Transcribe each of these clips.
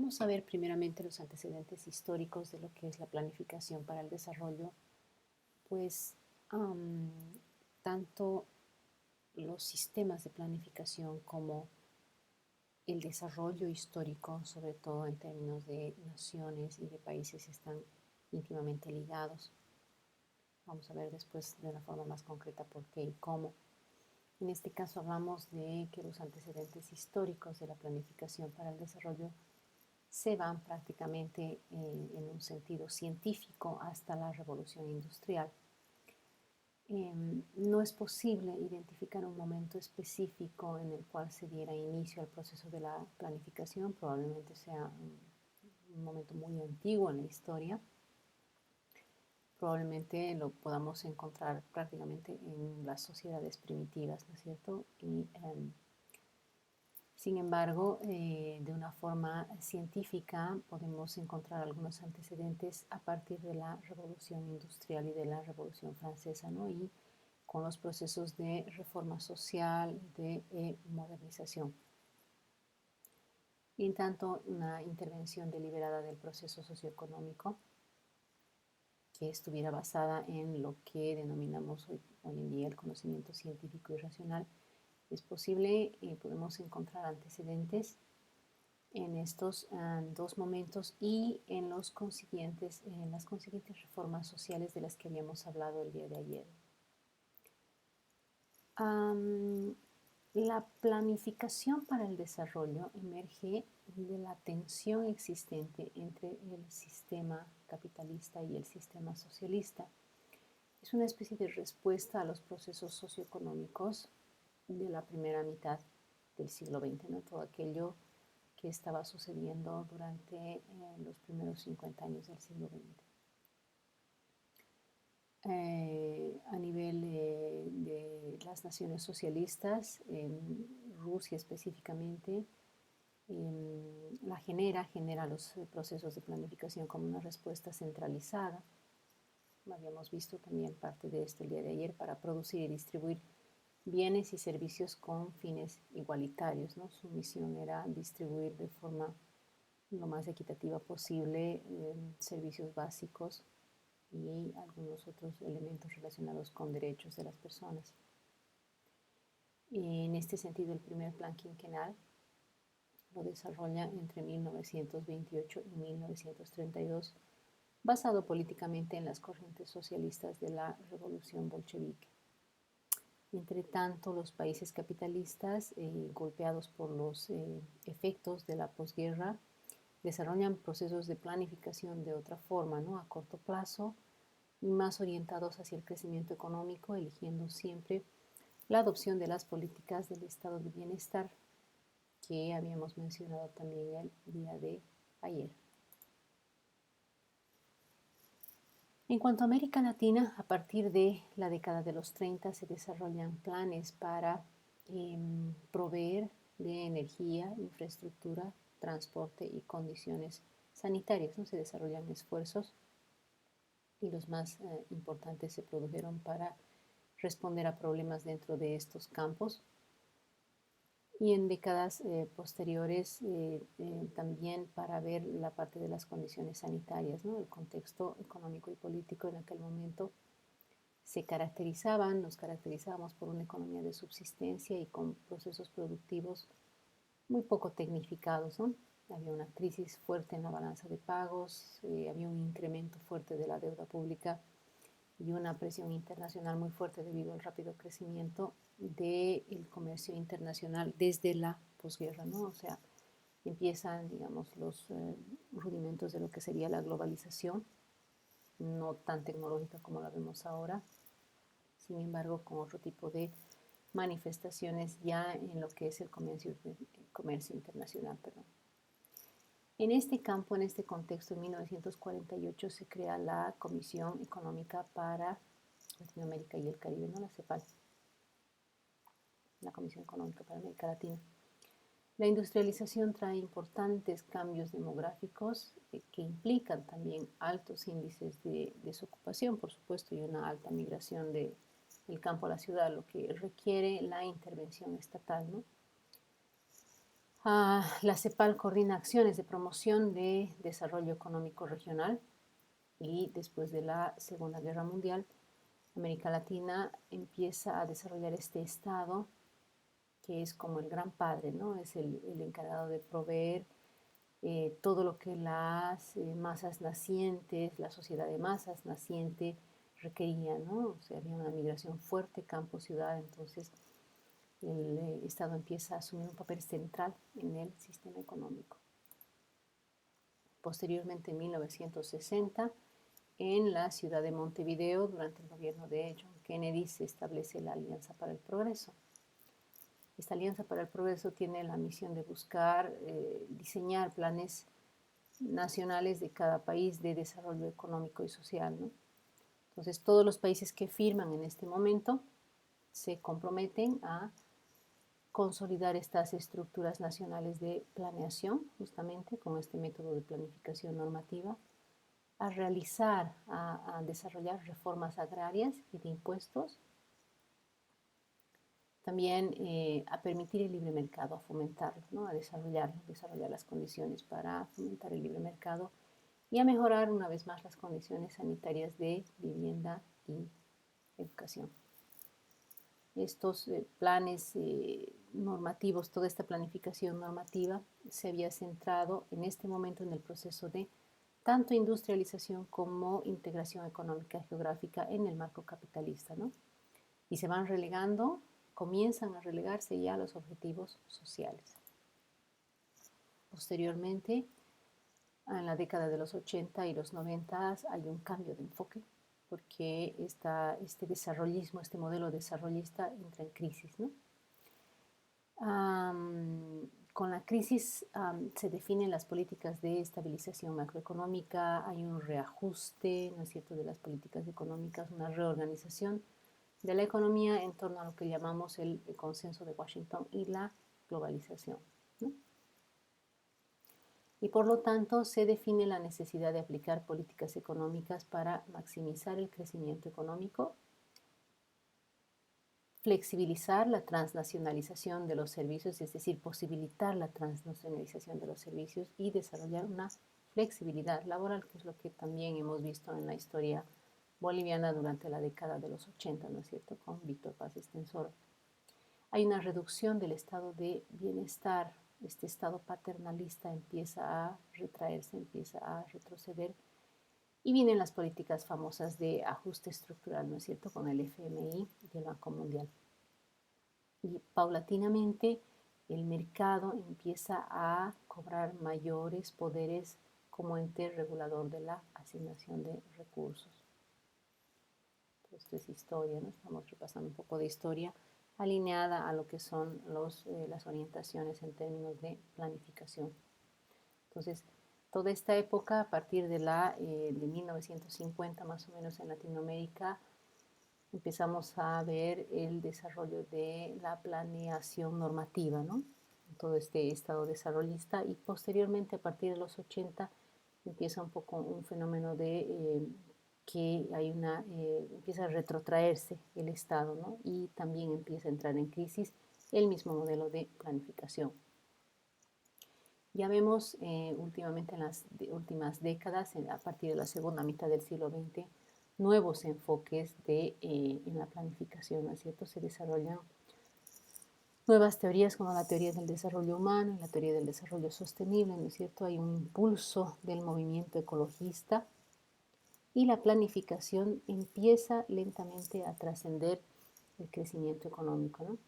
Vamos a ver primeramente los antecedentes históricos de lo que es la planificación para el desarrollo, pues am, tanto los sistemas de planificación como el desarrollo histórico, sobre todo en términos de naciones y de países, están íntimamente ligados. Vamos a ver después de una forma más concreta por qué y cómo. En este caso hablamos de que los antecedentes históricos de la planificación para el desarrollo se van prácticamente en un sentido científico hasta la revolución industrial. No es posible identificar un momento específico en el cual se diera inicio al proceso de la planificación, probablemente sea un momento muy antiguo en la historia, probablemente lo podamos encontrar prácticamente en las sociedades primitivas, ¿no es cierto? Sin embargo, de una forma científica podemos encontrar algunos antecedentes a partir de la Revolución Industrial y de la Revolución Francesa, ¿no? Y con los procesos de reforma social, de modernización. Y en tanto, una intervención deliberada del proceso socioeconómico que estuviera basada en lo que denominamos hoy en día el conocimiento científico y racional, es posible, podemos encontrar antecedentes en estos dos momentos y en las consiguientes reformas sociales de las que habíamos hablado el día de ayer. La planificación para el desarrollo emerge de la tensión existente entre el sistema capitalista y el sistema socialista. Es una especie de respuesta a los procesos socioeconómicos de la primera mitad del siglo XX, ¿no? Todo aquello que estaba sucediendo durante los primeros 50 años del siglo XX. A nivel de las naciones socialistas, en Rusia específicamente, genera los procesos de planificación como una respuesta centralizada. Habíamos visto también parte de esto el día de ayer, para producir y distribuir bienes y servicios con fines igualitarios, ¿no? Su misión era distribuir de forma lo más equitativa posible servicios básicos y algunos otros elementos relacionados con derechos de las personas. En este sentido, el primer plan quinquenal lo desarrolla entre 1928 y 1932, basado políticamente en las corrientes socialistas de la revolución bolchevique. Entre tanto, los países capitalistas, golpeados por los efectos de la posguerra, desarrollan procesos de planificación de otra forma, ¿no? A corto plazo y más orientados hacia el crecimiento económico, eligiendo siempre la adopción de las políticas del estado de bienestar que habíamos mencionado también el día de ayer. En cuanto a América Latina, a partir de la década de los 30 se desarrollan planes para proveer de energía, infraestructura, transporte y condiciones sanitarias, ¿no? Se desarrollan esfuerzos y los más importantes se produjeron para responder a problemas dentro de estos campos. Y en décadas posteriores también para ver la parte de las condiciones sanitarias, ¿no? El contexto económico y político en aquel momento nos caracterizábamos por una economía de subsistencia y con procesos productivos muy poco tecnificados, ¿no? Había una crisis fuerte en la balanza de pagos, había un incremento fuerte de la deuda pública y una presión internacional muy fuerte debido al rápido crecimiento del comercio internacional desde la posguerra, ¿no? O sea, empiezan, digamos, los rudimentos de lo que sería la globalización, no tan tecnológica como la vemos ahora, sin embargo, con otro tipo de manifestaciones ya en lo que es el comercio internacional, perdón. En este campo, en este contexto, en 1948 se crea la Comisión Económica para Latinoamérica y el Caribe, ¿no? La CEPAL, la Comisión Económica para América Latina. La industrialización trae importantes cambios demográficos que implican también altos índices de desocupación, por supuesto, y una alta migración del campo a la ciudad, lo que requiere la intervención estatal, ¿no? La CEPAL coordina acciones de promoción de desarrollo económico regional y después de la Segunda Guerra Mundial, América Latina empieza a desarrollar este estado que es como el gran padre, ¿no? Es el encargado de proveer todo lo que las masas nacientes, la sociedad de masas naciente requería, ¿no? O sea, había una migración fuerte campo-ciudad, entonces el Estado empieza a asumir un papel central en el sistema económico. Posteriormente, en 1960, en la ciudad de Montevideo, durante el gobierno de John Kennedy, se establece la Alianza para el Progreso. Esta Alianza para el Progreso tiene la misión de buscar diseñar planes nacionales de cada país de desarrollo económico y social, ¿no? Entonces, todos los países que firman en este momento se comprometen a consolidar estas estructuras nacionales de planeación, justamente con este método de planificación normativa, a realizar, a desarrollar reformas agrarias y de impuestos, también a permitir el libre mercado, a fomentarlo, ¿no? A desarrollar las condiciones para fomentar el libre mercado y a mejorar una vez más las condiciones sanitarias de vivienda y educación. Estos planes normativos, toda esta planificación normativa se había centrado en este momento en el proceso de tanto industrialización como integración económica y geográfica en el marco capitalista, ¿no? Y se van relegando, comienzan a relegarse ya los objetivos sociales. Posteriormente, en la década de los 80 y los 90 hay un cambio de enfoque porque este desarrollismo, este modelo desarrollista entra en crisis, ¿no? Con la crisis se definen las políticas de estabilización macroeconómica, hay un reajuste, ¿no es cierto?, de las políticas económicas, una reorganización de la economía en torno a lo que llamamos el consenso de Washington y la globalización, ¿no? Y por lo tanto se define la necesidad de aplicar políticas económicas para maximizar el crecimiento económico, flexibilizar la transnacionalización de los servicios, es decir, posibilitar la transnacionalización de los servicios y desarrollar una flexibilidad laboral, que es lo que también hemos visto en la historia boliviana durante la década de los 80, ¿no es cierto?, con Víctor Paz Estenssoro. Hay una reducción del estado de bienestar, este estado paternalista empieza a retraerse, empieza a retroceder y vienen las políticas famosas de ajuste estructural, ¿no es cierto?, con el FMI y el Banco Mundial. Y paulatinamente el mercado empieza a cobrar mayores poderes como ente regulador de la asignación de recursos. Esto es historia, ¿no? Estamos repasando un poco de historia alineada a lo que son las orientaciones en términos de planificación. Entonces, toda esta época, a partir de 1950 más o menos en Latinoamérica, empezamos a ver el desarrollo de la planeación normativa, ¿no? Todo este estado desarrollista y posteriormente a partir de los 80 empieza un poco un fenómeno de que empieza a retrotraerse el Estado, ¿no? Y también empieza a entrar en crisis el mismo modelo de planificación. Ya vemos últimamente en las últimas décadas, a partir de la segunda mitad del siglo XX, nuevos enfoques en la planificación, ¿no es cierto? Se desarrollan nuevas teorías como la teoría del desarrollo humano y la teoría del desarrollo sostenible, ¿no es cierto? Hay un impulso del movimiento ecologista y la planificación empieza lentamente a trascender el crecimiento económico,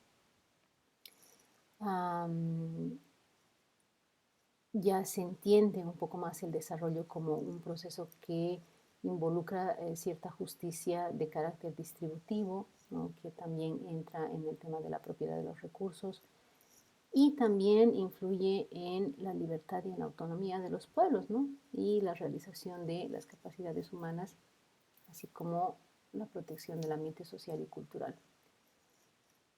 ¿no? Ya se entiende un poco más el desarrollo como un proceso que involucra cierta justicia de carácter distributivo, ¿no?, que también entra en el tema de la propiedad de los recursos y también influye en la libertad y en la autonomía de los pueblos, ¿no?, y la realización de las capacidades humanas, así como la protección del ambiente social y cultural.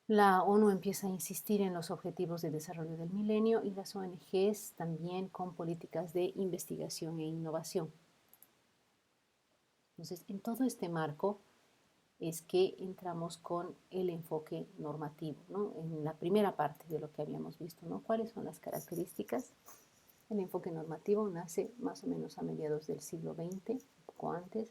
La ONU empieza a insistir en los objetivos de desarrollo del milenio y las ONGs también con políticas de investigación e innovación. Entonces, en todo este marco, es que entramos con el enfoque normativo, ¿no? En la primera parte de lo que habíamos visto, ¿no? ¿Cuáles son las características? El enfoque normativo nace más o menos a mediados del siglo XX, un poco antes.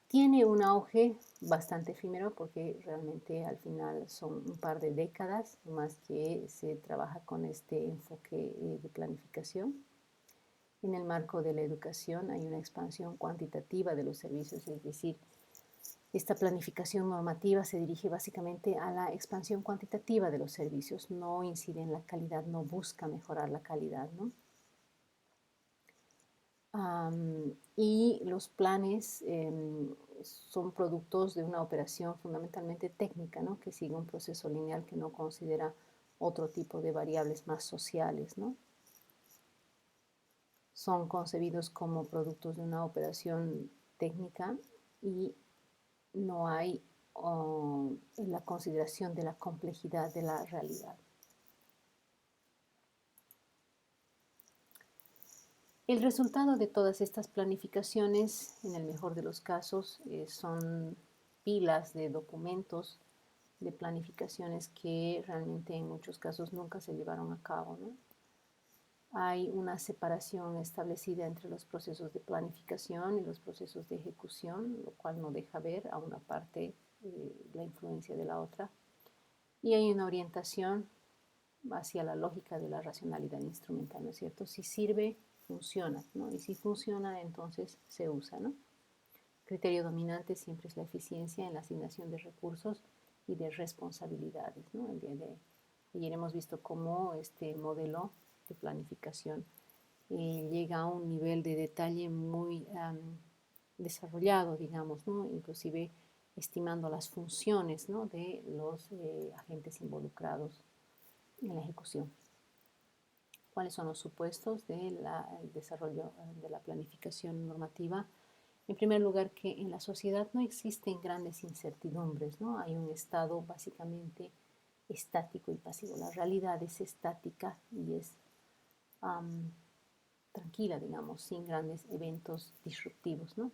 Tiene un auge bastante efímero porque realmente al final son un par de décadas más que se trabaja con este enfoque de planificación. En el marco de la educación hay una expansión cuantitativa de los servicios, es decir, esta planificación normativa se dirige básicamente a la expansión cuantitativa de los servicios, no incide en la calidad, no busca mejorar la calidad, ¿no? Y los planes son productos de una operación fundamentalmente técnica, ¿no? Que sigue un proceso lineal que no considera otro tipo de variables más sociales, ¿no? Son concebidos como productos de una operación técnica y no hay la consideración de la complejidad de la realidad. El resultado de todas estas planificaciones, en el mejor de los casos, son pilas de documentos de planificaciones que realmente en muchos casos nunca se llevaron a cabo, ¿no? Hay una separación establecida entre los procesos de planificación y los procesos de ejecución, lo cual no deja ver a una parte la influencia de la otra. Y hay una orientación hacia la lógica de la racionalidad instrumental, ¿no es cierto? Si sirve, funciona, ¿no? Y si funciona, entonces se usa, ¿no? Criterio dominante siempre es la eficiencia en la asignación de recursos y de responsabilidades, ¿no? El día de ayer hemos visto cómo este modelo de planificación llega a un nivel de detalle muy desarrollado, digamos, ¿no? Inclusive estimando las funciones, ¿no? De los agentes involucrados en la ejecución. ¿Cuáles son los supuestos del desarrollo de la planificación normativa? En primer lugar, que en la sociedad no existen grandes incertidumbres, ¿no? Hay un estado básicamente estático y pasivo. La realidad es estática y es tranquila, digamos, sin grandes eventos disruptivos, ¿no?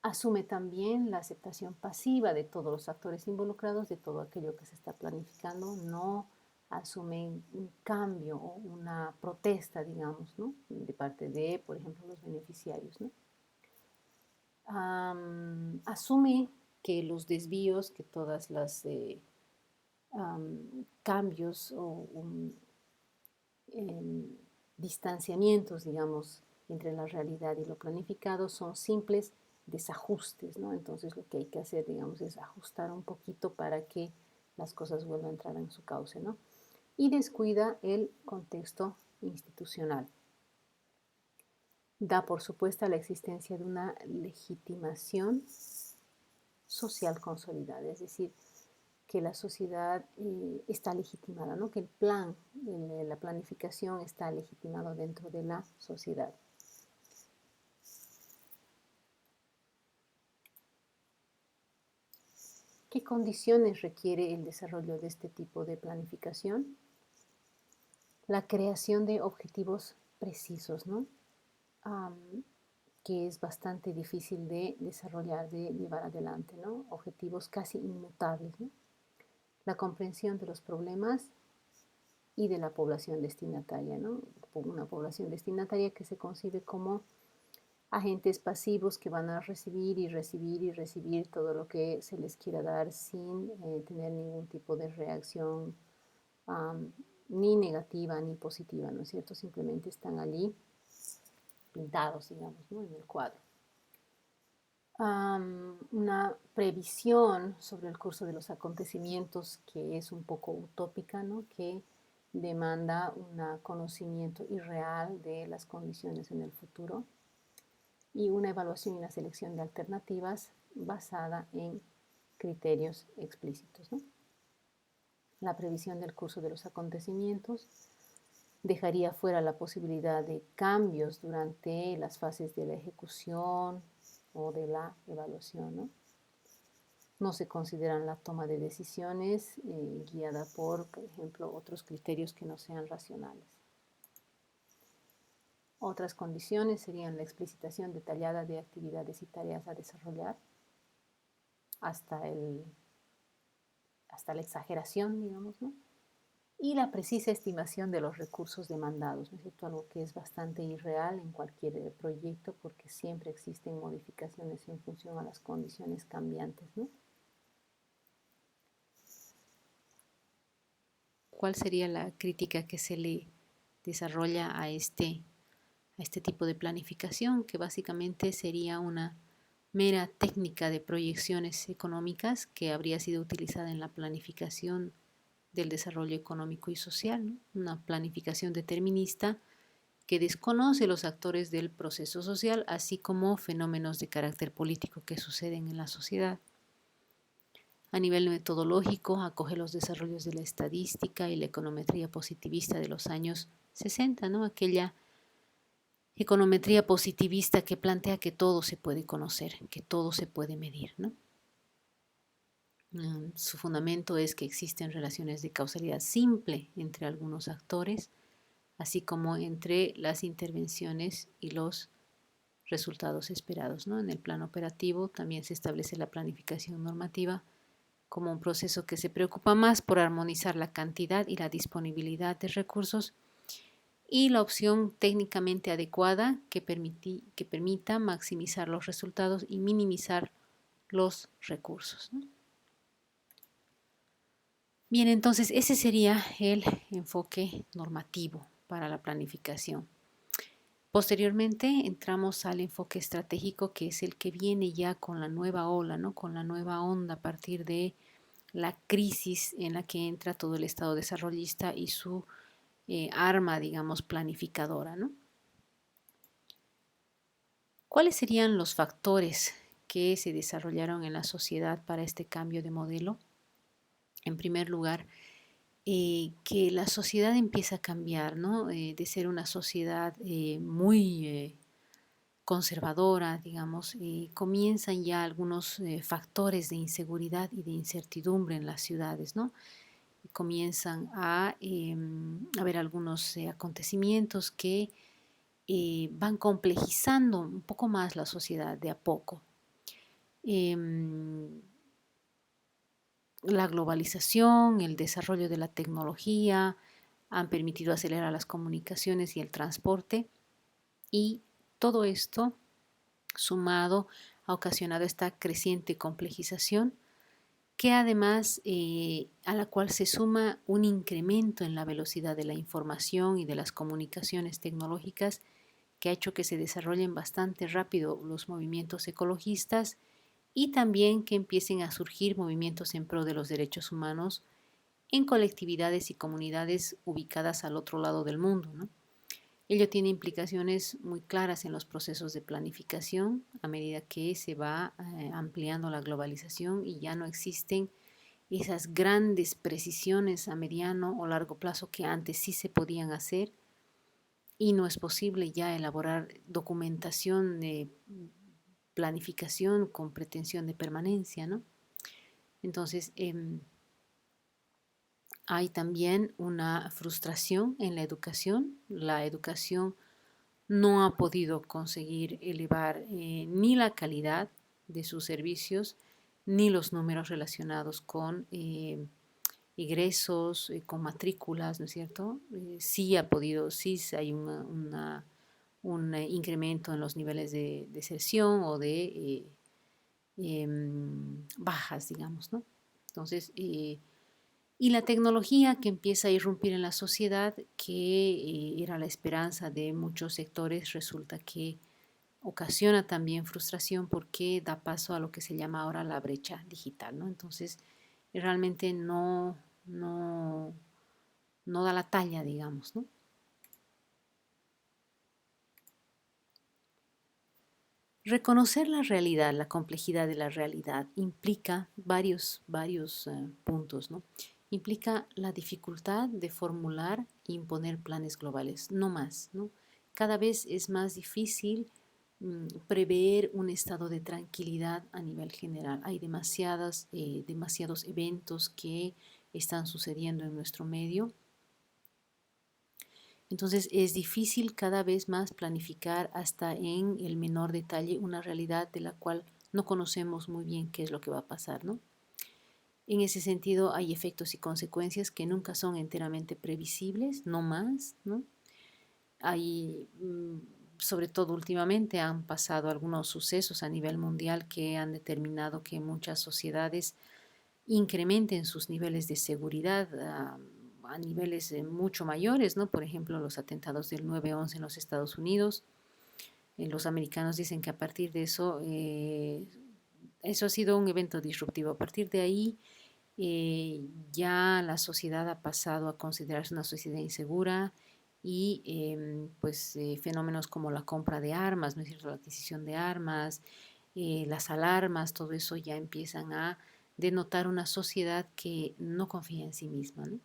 Asume también la aceptación pasiva de todos los actores involucrados, de todo aquello que se está planificando, no asume un cambio o una protesta, digamos, ¿no? De parte de, por ejemplo, los beneficiarios, ¿no? Asume que los desvíos, que todas las cambios o distanciamientos, digamos, entre la realidad y lo planificado son simples desajustes, ¿no? Entonces lo que hay que hacer, digamos, es ajustar un poquito para que las cosas vuelvan a entrar en su cauce, ¿no? Y descuida el contexto institucional. Da por supuesta la existencia de una legitimación social consolidada, es decir, que la sociedad está legitimada, ¿no? Que el plan, la planificación está legitimado dentro de la sociedad. ¿Qué condiciones requiere el desarrollo de este tipo de planificación? La creación de objetivos precisos, ¿no? Que es bastante difícil de desarrollar, de llevar adelante, ¿no? Objetivos casi inmutables, ¿no? La comprensión de los problemas y de la población destinataria, ¿no? Una población destinataria que se concibe como agentes pasivos que van a recibir y recibir y recibir todo lo que se les quiera dar sin tener ningún tipo de reacción ni negativa ni positiva, ¿no es cierto? Simplemente están allí pintados, digamos, ¿no? En el cuadro. Una previsión sobre el curso de los acontecimientos que es un poco utópica, ¿no? Que demanda un conocimiento irreal de las condiciones en el futuro y una evaluación y una selección de alternativas basada en criterios explícitos, ¿no? La previsión del curso de los acontecimientos dejaría fuera la posibilidad de cambios durante las fases de la ejecución o de la evaluación, ¿no? No se consideran la toma de decisiones guiada por ejemplo, otros criterios que no sean racionales. Otras condiciones serían la explicitación detallada de actividades y tareas a desarrollar, hasta, hasta la exageración, digamos, ¿no? Y la precisa estimación de los recursos demandados, ¿no es cierto? Algo que es bastante irreal en cualquier proyecto porque siempre existen modificaciones en función a las condiciones cambiantes, ¿no? ¿Cuál sería la crítica que se le desarrolla a este tipo de planificación, que básicamente sería una mera técnica de proyecciones económicas que habría sido utilizada en la planificación del desarrollo económico y social, ¿no? Una planificación determinista que desconoce los actores del proceso social, así como fenómenos de carácter político que suceden en la sociedad. A nivel metodológico, acoge los desarrollos de la estadística y la econometría positivista de los años 60, ¿no? Aquella econometría positivista que plantea que todo se puede conocer, que todo se puede medir, ¿no? Su fundamento es que existen relaciones de causalidad simple entre algunos actores, así como entre las intervenciones y los resultados esperados, ¿no? En el plano operativo también se establece la planificación normativa como un proceso que se preocupa más por armonizar la cantidad y la disponibilidad de recursos y la opción técnicamente adecuada que permita maximizar los resultados y minimizar los recursos, ¿no? Bien, entonces ese sería el enfoque normativo para la planificación. Posteriormente entramos al enfoque estratégico, que es el que viene ya con la nueva ola, ¿no? Con la nueva onda a partir de la crisis en la que entra todo el Estado desarrollista y su arma, digamos, planificadora, ¿no? ¿Cuáles serían los factores que se desarrollaron en la sociedad para este cambio de modelo? En primer lugar, que la sociedad empieza a cambiar, ¿no? De ser una sociedad muy conservadora, digamos, comienzan ya algunos factores de inseguridad y de incertidumbre en las ciudades, ¿no? Comienzan a haber algunos acontecimientos que van complejizando un poco más la sociedad de a poco. La globalización, el desarrollo de la tecnología han permitido acelerar las comunicaciones y el transporte, y todo esto sumado ha ocasionado esta creciente complejización, que además a la cual se suma un incremento en la velocidad de la información y de las comunicaciones tecnológicas, que ha hecho que se desarrollen bastante rápido los movimientos ecologistas y también que empiecen a surgir movimientos en pro de los derechos humanos en colectividades y comunidades ubicadas al otro lado del mundo, ¿no? Ello tiene implicaciones muy claras en los procesos de planificación a medida que se va ampliando la globalización y ya no existen esas grandes precisiones a mediano o largo plazo que antes sí se podían hacer, y no es posible ya elaborar documentación de planificación con pretensión de permanencia, ¿no? Entonces, hay también una frustración en la educación. La educación no ha podido conseguir elevar ni la calidad de sus servicios, ni los números relacionados con egresos, con matrículas, ¿no es cierto? Sí ha podido, sí hay un incremento en los niveles de deserción o de bajas, digamos, ¿no? Entonces, y la tecnología que empieza a irrumpir en la sociedad, que era la esperanza de muchos sectores, resulta que ocasiona también frustración porque da paso a lo que se llama ahora la brecha digital, ¿no? Entonces, realmente no da la talla, digamos, ¿no? Reconocer la realidad, la complejidad de la realidad, implica varios puntos, ¿no? Implica la dificultad de formular e imponer planes globales, no más, ¿no? Cada vez es más difícil prever un estado de tranquilidad a nivel general. Hay demasiados eventos que están sucediendo en nuestro medio. Entonces es difícil cada vez más planificar hasta en el menor detalle una realidad de la cual no conocemos muy bien qué es lo que va a pasar, ¿no? En ese sentido, hay efectos y consecuencias que nunca son enteramente previsibles, no más, ¿no? Hay, sobre todo últimamente, han pasado algunos sucesos a nivel mundial que han determinado que muchas sociedades incrementen sus niveles de seguridad a niveles mucho mayores, ¿no? Por ejemplo, los atentados del 9/11 en los Estados Unidos. Los americanos dicen que a partir de eso, eso ha sido un evento disruptivo. A partir de ahí, ya la sociedad ha pasado a considerarse una sociedad insegura y pues fenómenos como la compra de armas, ¿no es cierto? La adquisición de armas, las alarmas, todo eso ya empiezan a denotar una sociedad que no confía en sí misma, ¿no?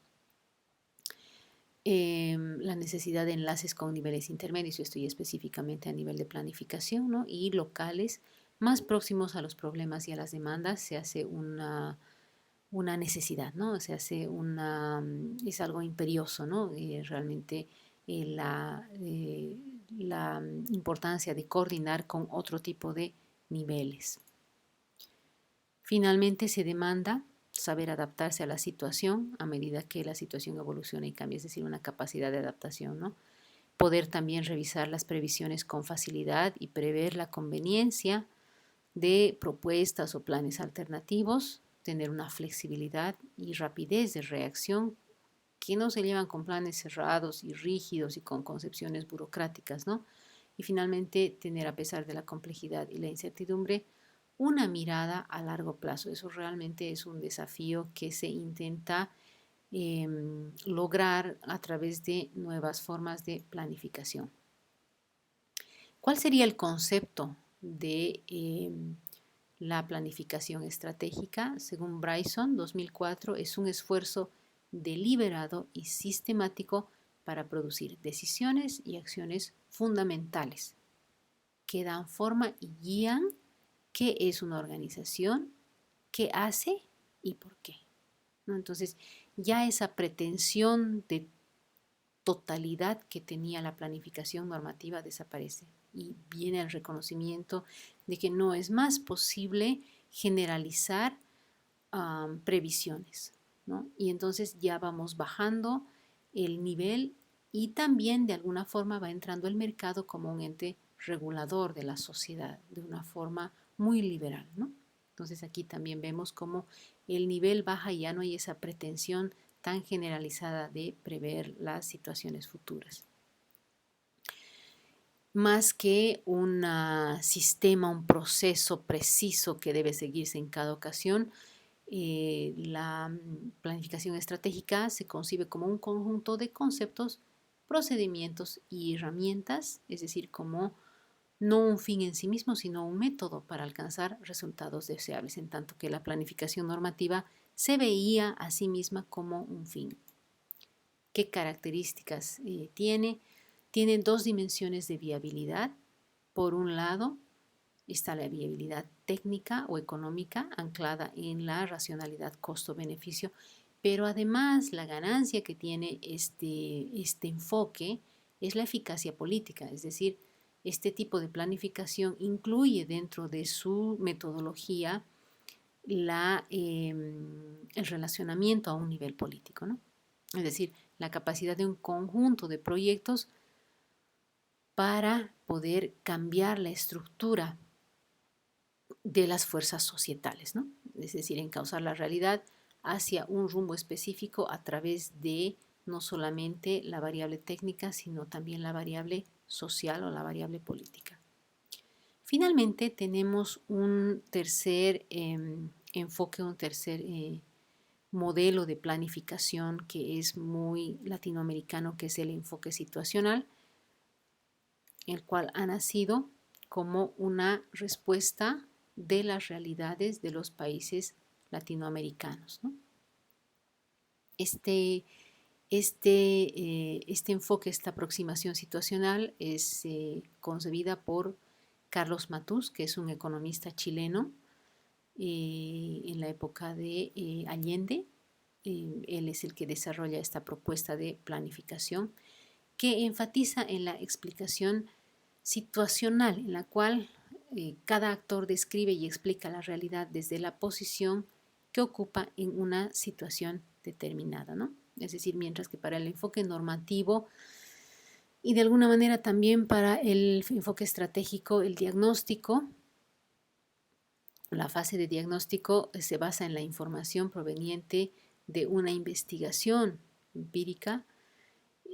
La necesidad de enlaces con niveles intermedios, yo estoy específicamente a nivel de planificación, ¿no? Y locales más próximos a los problemas y a las demandas, se hace una necesidad, ¿no? Se hace es algo imperioso, ¿no? Realmente la importancia de coordinar con otro tipo de niveles. Finalmente se demanda saber adaptarse a la situación a medida que la situación evoluciona y cambia, es decir, una capacidad de adaptación, ¿no? Poder también revisar las previsiones con facilidad y prever la conveniencia de propuestas o planes alternativos, tener una flexibilidad y rapidez de reacción que no se llevan con planes cerrados y rígidos y con concepciones burocráticas, ¿no? Y finalmente tener, a pesar de la complejidad y la incertidumbre, una mirada a largo plazo. Eso realmente es un desafío que se intenta lograr a través de nuevas formas de planificación. ¿Cuál sería el concepto de la planificación estratégica? Según Bryson, 2004, es un esfuerzo deliberado y sistemático para producir decisiones y acciones fundamentales que dan forma y guían qué es una organización, qué hace y por qué, ¿no? Entonces, ya esa pretensión de totalidad que tenía la planificación normativa desaparece y viene el reconocimiento de que no es más posible generalizar previsiones, ¿no? Y entonces ya vamos bajando el nivel y también de alguna forma va entrando el mercado como un ente regulador de la sociedad de una forma muy liberal, ¿no? Entonces aquí también vemos cómo el nivel baja y ya no hay esa pretensión tan generalizada de prever las situaciones futuras. Más que un sistema, un proceso preciso que debe seguirse en cada ocasión, la planificación estratégica se concibe como un conjunto de conceptos, procedimientos y herramientas, es decir, como no un fin en sí mismo, sino un método para alcanzar resultados deseables, en tanto que la planificación normativa se veía a sí misma como un fin. ¿Qué características tiene? Tiene dos dimensiones de viabilidad. Por un lado, está la viabilidad técnica o económica anclada en la racionalidad costo-beneficio, pero además la ganancia que tiene este enfoque es la eficacia política, es decir, este tipo de planificación incluye dentro de su metodología el relacionamiento a un nivel político, ¿no? Es decir, la capacidad de un conjunto de proyectos para poder cambiar la estructura de las fuerzas societales, ¿no? Es decir, encauzar la realidad hacia un rumbo específico a través de no solamente la variable técnica, sino también la variable social o la variable política. Finalmente, tenemos un tercer enfoque, un tercer modelo de planificación que es muy latinoamericano, que es el enfoque situacional, el cual ha nacido como una respuesta de las realidades de los países latinoamericanos, ¿no? Este enfoque, esta aproximación situacional es concebida por Carlos Matús, que es un economista chileno en la época de Allende. Él es el que desarrolla esta propuesta de planificación que enfatiza en la explicación situacional, en la cual cada actor describe y explica la realidad desde la posición que ocupa en una situación determinada, ¿no? Es decir, mientras que para el enfoque normativo y de alguna manera también para el enfoque estratégico, el diagnóstico, la fase de diagnóstico se basa en la información proveniente de una investigación empírica.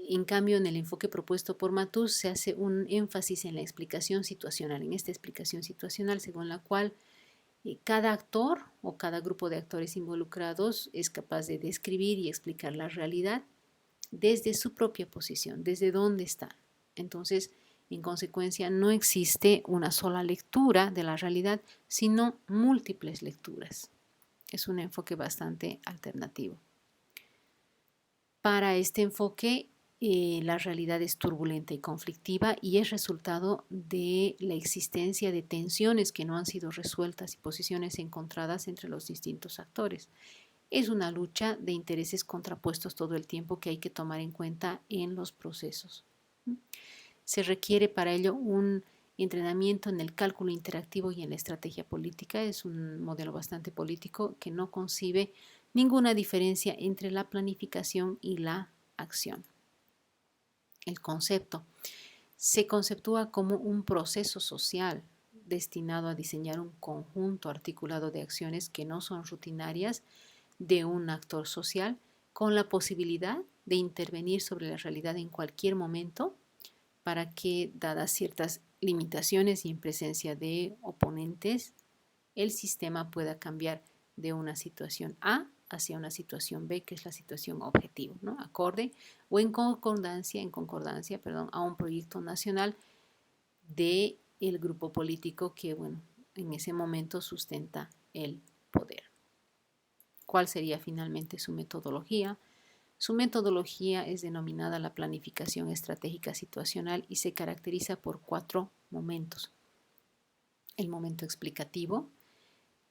En cambio, en el enfoque propuesto por Matus se hace un énfasis en la explicación situacional, en esta explicación situacional según la cual cada actor o cada grupo de actores involucrados es capaz de describir y explicar la realidad desde su propia posición, desde dónde está. Entonces, en consecuencia, no existe una sola lectura de la realidad, sino múltiples lecturas. Es un enfoque bastante alternativo. Para este enfoque, la realidad es turbulenta y conflictiva y es resultado de la existencia de tensiones que no han sido resueltas y posiciones encontradas entre los distintos actores. Es una lucha de intereses contrapuestos todo el tiempo que hay que tomar en cuenta en los procesos. Se requiere para ello un entrenamiento en el cálculo interactivo y en la estrategia política. Es un modelo bastante político que no concibe ninguna diferencia entre la planificación y la acción. El concepto se conceptúa como un proceso social destinado a diseñar un conjunto articulado de acciones que no son rutinarias de un actor social, con la posibilidad de intervenir sobre la realidad en cualquier momento para que, dadas ciertas limitaciones y en presencia de oponentes, el sistema pueda cambiar de una situación A hacia una situación B, que es la situación objetivo, ¿no? Acorde o en concordancia, a un proyecto nacional de el grupo político que, bueno, en ese momento sustenta el poder. ¿Cuál sería finalmente su metodología? Su metodología es denominada la planificación estratégica situacional y se caracteriza por 4 momentos. El momento explicativo,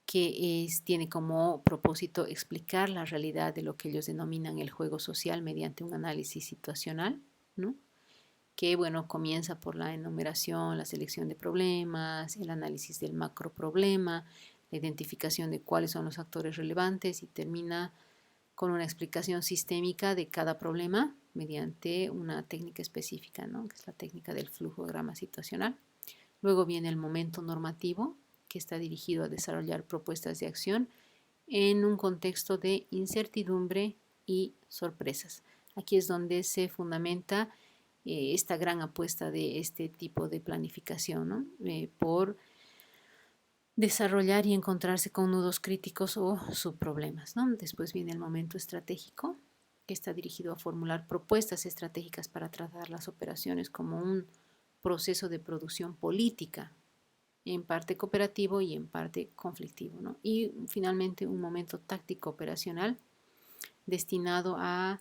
que tiene como propósito explicar la realidad de lo que ellos denominan el juego social mediante un análisis situacional, ¿no? Que, bueno, comienza por la enumeración, la selección de problemas, el análisis del macroproblema, la identificación de cuáles son los actores relevantes y termina con una explicación sistémica de cada problema mediante una técnica específica, ¿no? Que es la técnica del flujograma situacional. Luego viene el momento normativo, que está dirigido a desarrollar propuestas de acción en un contexto de incertidumbre y sorpresas. Aquí es donde se fundamenta esta gran apuesta de este tipo de planificación, ¿no? Por desarrollar y encontrarse con nudos críticos o subproblemas, ¿no? Después viene el momento estratégico, que está dirigido a formular propuestas estratégicas para tratar las operaciones como un proceso de producción política, en parte cooperativo y en parte conflictivo, ¿no? Y finalmente un momento táctico operacional destinado a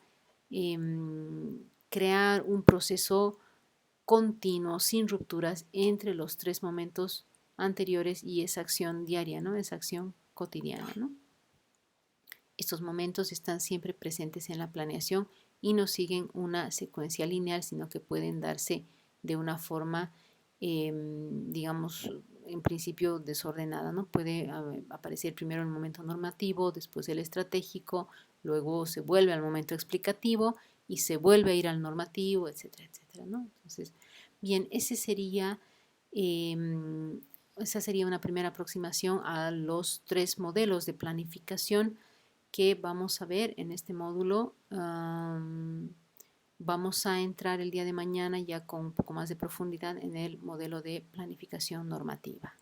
crear un proceso continuo, sin rupturas, entre los 3 momentos anteriores y esa acción diaria, ¿no? Esa acción cotidiana, ¿no? Estos momentos están siempre presentes en la planeación y no siguen una secuencia lineal, sino que pueden darse de una forma, digamos, en principio desordenada, ¿no? Puede aparecer primero el momento normativo, después el estratégico, luego se vuelve al momento explicativo y se vuelve a ir al normativo, etcétera, etcétera, ¿no? Entonces, bien, esa sería una primera aproximación a los 3 modelos de planificación que vamos a ver en este módulo. Vamos a entrar el día de mañana ya con un poco más de profundidad en el modelo de planificación normativa.